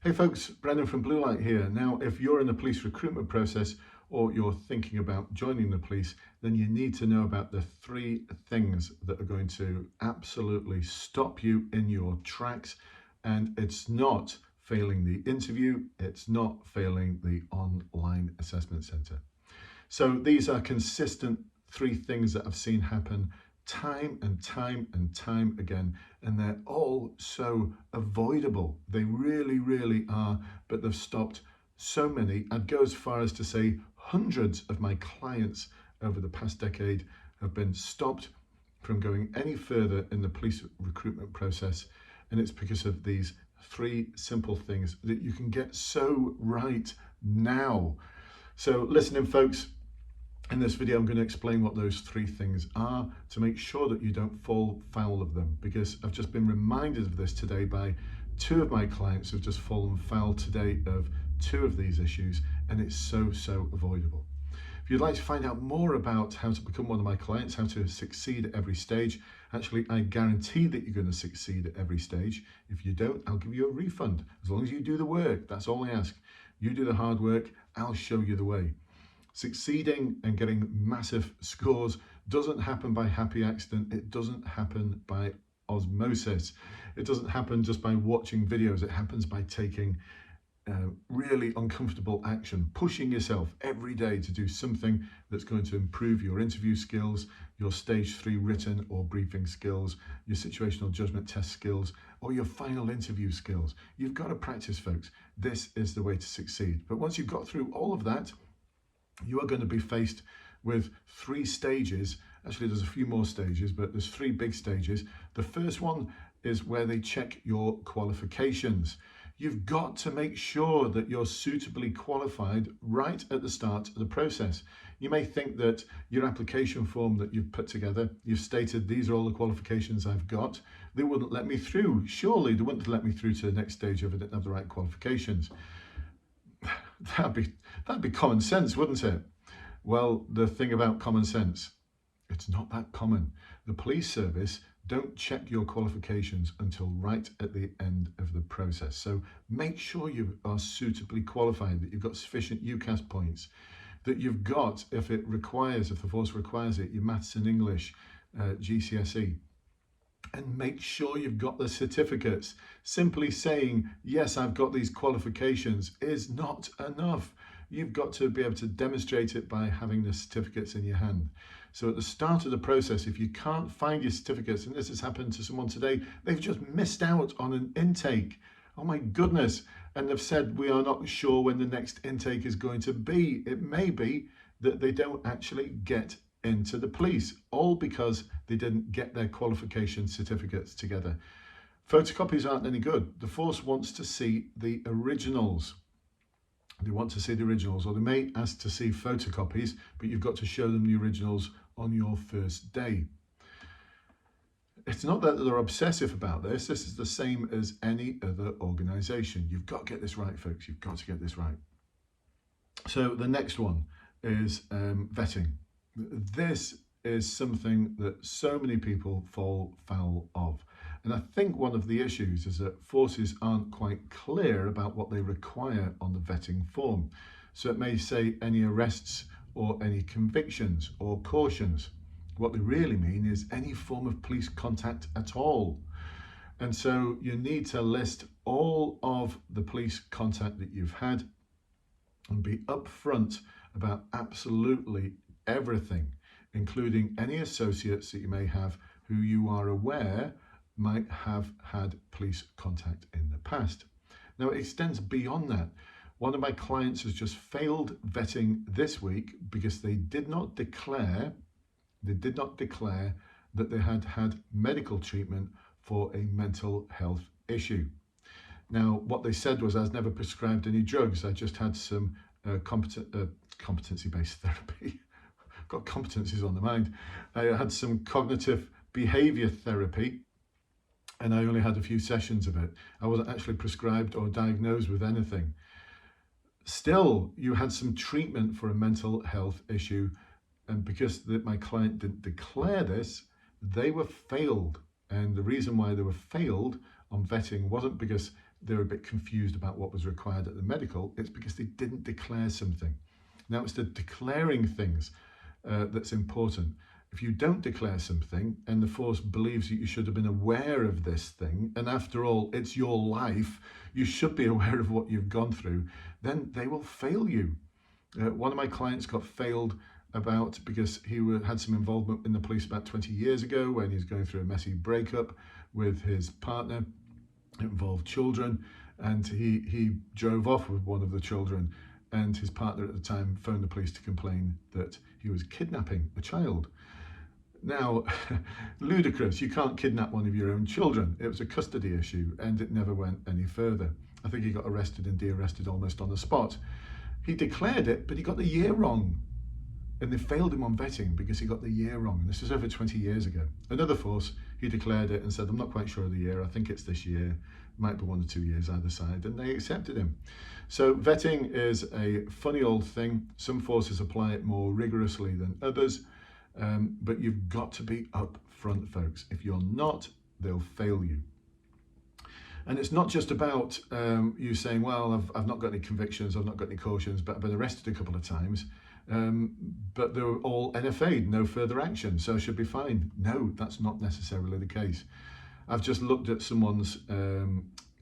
Hey folks, Brendan from Bluelight here. Now, if you're in the police recruitment process or you're thinking about joining the police, then you need to know about the 3 things that are going to absolutely stop you in your tracks. And it's not failing the interview, it's not failing the online assessment center. So these are consistent 3 things that I've seen happen time and time and time again, and they're all so avoidable. They really, really are, but they've stopped so many. I'd go as far as to say hundreds of my clients over the past decade have been stopped from going any further in the police recruitment process, and it's because of these 3 simple things that you can get so right now. So listen in, folks. In this video, I'm going to explain what those 3 things are to make sure that you don't fall foul of them, because I've just been reminded of this today by 2 of my clients who've just fallen foul today of 2 of these issues, and it's so avoidable. If you'd like to find out more about how to become one of my clients, how to succeed at every stage, actually, I guarantee that you're going to succeed at every stage. If you don't, I'll give you a refund. As long as you do the work, that's all I ask. You do the hard work, I'll show you the way. Succeeding and getting massive scores doesn't happen by happy accident. It doesn't happen by osmosis. It doesn't happen just by watching videos. It happens by taking really uncomfortable action, pushing yourself every day to do something that's going to improve your interview skills, your stage 3 written or briefing skills, your situational judgment test skills, or your final interview skills. You've got to practice, folks. This is the way to succeed. But once you've got through all of that, you are going to be faced with 3 stages. Actually, there's a few more stages, but there's 3 big stages. The first one is where they check your qualifications. You've got to make sure that you're suitably qualified right at the start of the process. You may think that your application form that you've put together, you've stated these are all the qualifications I've got. They wouldn't let me through. Surely they wouldn't let me through to the next stage if I didn't have the right qualifications. That'd be common sense, wouldn't it? Well, the thing about common sense, it's not that common. The police service don't check your qualifications until right at the end of the process. So make sure you are suitably qualified, that you've got sufficient UCAS points, that you've got, if the force requires it, your maths and English, GCSE. And make sure you've got the certificates. Simply saying, yes, I've got these qualifications is not enough. You've got to be able to demonstrate it by having the certificates in your hand. So at the start of the process, if you can't find your certificates, and this has happened to someone today, they've just missed out on an intake. Oh my goodness. And they've said, we are not sure when the next intake is going to be. It may be that they don't actually get into the police, all because they didn't get their qualification certificates together. Photocopies aren't any good. The force wants to see the originals. They want to see the originals, or they may ask to see photocopies, but you've got to show them the originals on your first day. It's not that they're obsessive about this. This is the same as any other organization. You've got to get this right, folks. You've got to get this right. So the next one is vetting. This is something that so many people fall foul of. And I think one of the issues is that forces aren't quite clear about what they require on the vetting form. So it may say any arrests or any convictions or cautions. What they really mean is any form of police contact at all. And so you need to list all of the police contact that you've had and be upfront about absolutely everything, including any associates that you may have who you are aware might have had police contact in the past. Now, it extends beyond that. One of my clients has just failed vetting this week because they did not declare that they had had medical treatment for a mental health issue. Now, what they said was, I was never prescribed any drugs. I just had some competency-based therapy. Got competencies on the mind. I had some cognitive behavior therapy, and I only had a few sessions of it. I wasn't actually prescribed or diagnosed with anything. Still, you had some treatment for a mental health issue, and because my client didn't declare this, they were failed. And the reason why they were failed on vetting wasn't because they're a bit confused about what was required at the medical, it's because they didn't declare something. Now, it's the declaring things that's important. If you don't declare something and the force believes that you should have been aware of this thing, and after all, it's your life, you should be aware of what you've gone through, then they will fail you. One of my clients got failed about because he had some involvement in the police about 20 years ago when he was going through a messy breakup with his partner. It involved children, and he drove off with one of the children, and his partner at the time phoned the police to complain that he was kidnapping a child. Now, ludicrous, you can't kidnap one of your own children. It was a custody issue and it never went any further. I think he got arrested and de-arrested almost on the spot. He declared it, but he got the year wrong. And they failed him on vetting because he got the year wrong. And this was over 20 years ago. Another force, he declared it and said, I'm not quite sure of the year, I think it's this year, might be 1 or 2 years either side, and they accepted him. So vetting is a funny old thing. Some forces apply it more rigorously than others, but you've got to be up front, folks. If you're not, they'll fail you. And it's not just about you saying, well, I've not got any convictions, I've not got any cautions, but I've been arrested a couple of times. But they're all NFA'd, no further action, so I should be fine. No, that's not necessarily the case. I've just looked at someone's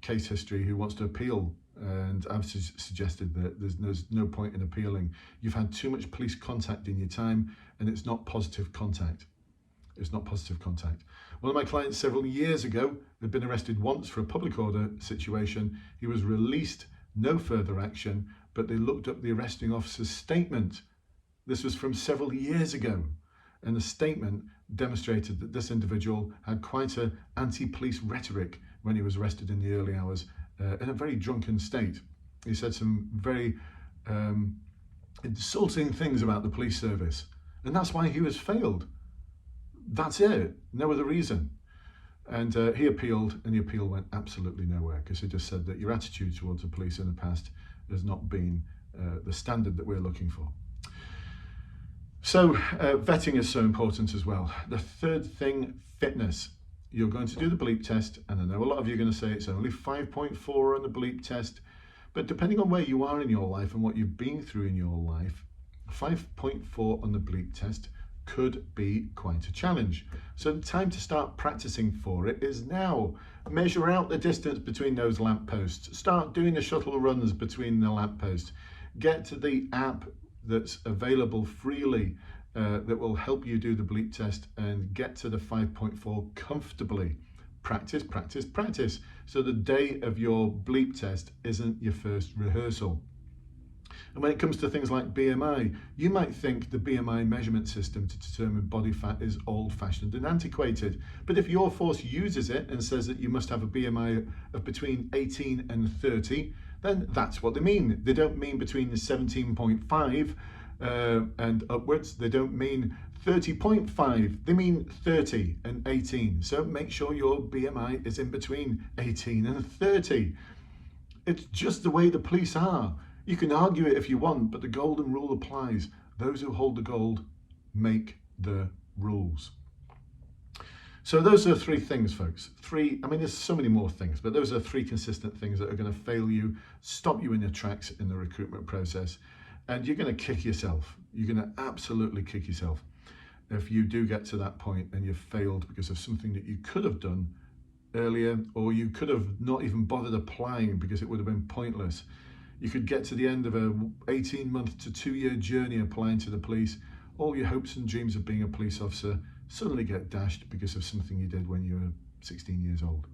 case history who wants to appeal, and I've suggested that there's no point in appealing. You've had too much police contact in your time, and it's not positive contact. It's not positive contact. One of my clients several years ago had been arrested once for a public order situation. He was released, no further action, but they looked up the arresting officer's statement. This was from several years ago, and the statement demonstrated that this individual had quite an anti-police rhetoric when he was arrested in the early hours in a very drunken state. He said some very insulting things about the police service, and that's why he was failed. That's it, no other reason. And he appealed, and the appeal went absolutely nowhere because he just said that your attitude towards the police in the past has not been the standard that we're looking for. So vetting is so important as well. The third thing, fitness. You're going to do the bleep test, and I know a lot of you are going to say it's only 5.4 on the bleep test, but depending on where you are in your life and what you've been through in your life, 5.4 on the bleep test could be quite a challenge. So the time to start practicing for it is now. Measure out the distance between those lampposts. Start doing the shuttle runs between the lampposts. Get to the app that's available freely that will help you do the bleep test and get to the 5.4 comfortably. Practice, practice, practice. So the day of your bleep test isn't your first rehearsal. And when it comes to things like BMI, you might think the BMI measurement system to determine body fat is old-fashioned and antiquated. But if your force uses it and says that you must have a BMI of between 18 and 30, then that's what they mean. They don't mean between the 17.5 and upwards. They don't mean 30.5. They mean 30 and 18. So make sure your BMI is in between 18 and 30. It's just the way the police are. You can argue it if you want, but the golden rule applies. Those who hold the gold make the rules. So those are three things, folks. There's so many more things, but those are three consistent things that are going to fail you, stop you in your tracks in the recruitment process, and you're going to kick yourself. You're going to absolutely kick yourself if you do get to that point and you've failed because of something that you could have done earlier, or you could have not even bothered applying because it would have been pointless. You could get to the end of a 18-month to 2-year journey applying to the police. All your hopes and dreams of being a police officer suddenly get dashed because of something you did when you were 16 years old.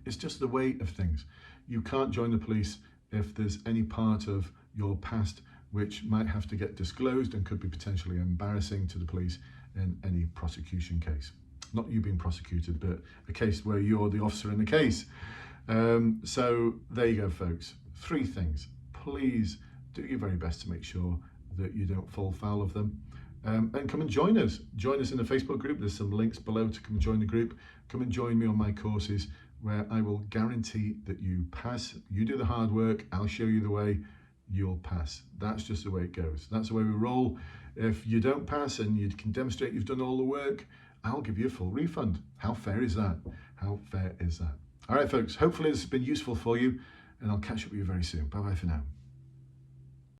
It's just the way of things. You can't join the police if there's any part of your past which might have to get disclosed and could be potentially embarrassing to the police in any prosecution case. Not you being prosecuted, but a case where you're the officer in the case. So there you go, folks. 3 things. Please do your very best to make sure that you don't fall foul of them. And come and join us. Join us in the Facebook group. There's some links below to come and join the group. Come and join me on my courses where I will guarantee that you pass. You do the hard work. I'll show you the way. You'll pass. That's just the way it goes. That's the way we roll. If you don't pass and you can demonstrate you've done all the work, I'll give you a full refund. How fair is that? How fair is that? All right, folks, hopefully this has been useful for you, and I'll catch up with you very soon. Bye-bye for now.